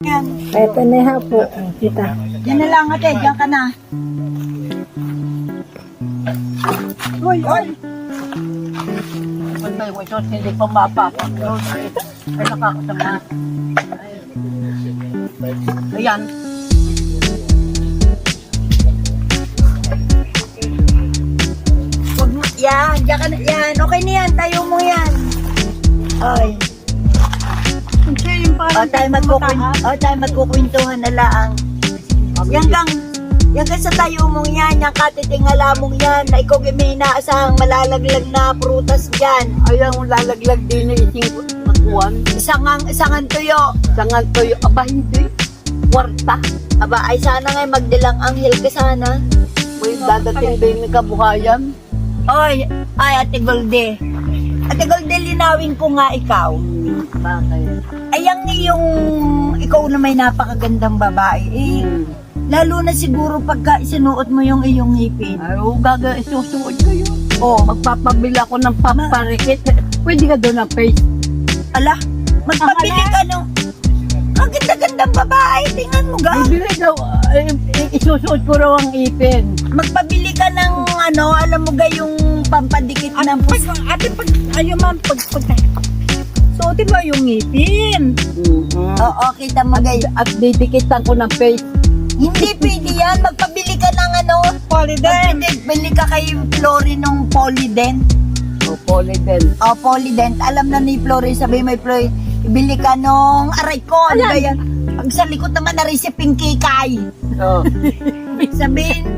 Yan. Ito na ha po, kita. Yan na lang ate, diyan ka na. Uy, uy. Kung may wisos, hindi pa mapapaklos. Ay nakakasama. Ayan. Huwag mo, yan, diyan ka na. Yan, okay na yan. Tayo mo yan. Ay. Tayo magkukwentuhan na lang. Yan kang sa tayo mong yan, yung katitingala mong yan, na ikaw may inaasahang malalaglag na prutas dyan. Ayan, lalaglag din yung ising makuwan. Isangang tuyo. Sangan toyo. Aba, hindi. Kwarta. Aba, ay sana nga magdilang anghel ka sana. May dadating din ng kabuhayan. Oy, ay Ate Golde. Ate Golde, linawin ko nga ikaw. Bakit? Ayang yung ikaw na may napakagandang babae. Eh, lalo na siguro pagka isinuot mo yung iyong ngipin. Ay, gaga, isusuot kayo. Oh, Magpapabila ko ng paparikit. Pwede ka doon ng face. ala, magpabili ka ng kaganda-gandang babae. Tingnan mo ga. Bibili daw, isusuot ko raw ang ipin. Magpabili ka ng ano, alam mo ga yung pampadikit ng Ate, ayaw man, suotin mo yung ngipin. Oo, kita mo ga. At didikitan ko ng face. Hindi pwede yan. Magpabili ka ng ano. Polydent. Bili ka kay Flory nung Polydent. O, Polydent. O, Polydent. Alam na ni Flory, sabi may Flory, ibili ka nung aray ko. Ano ba yan? Pag sa likod naman na rin si Pinky Kai. Oh. Sabihin,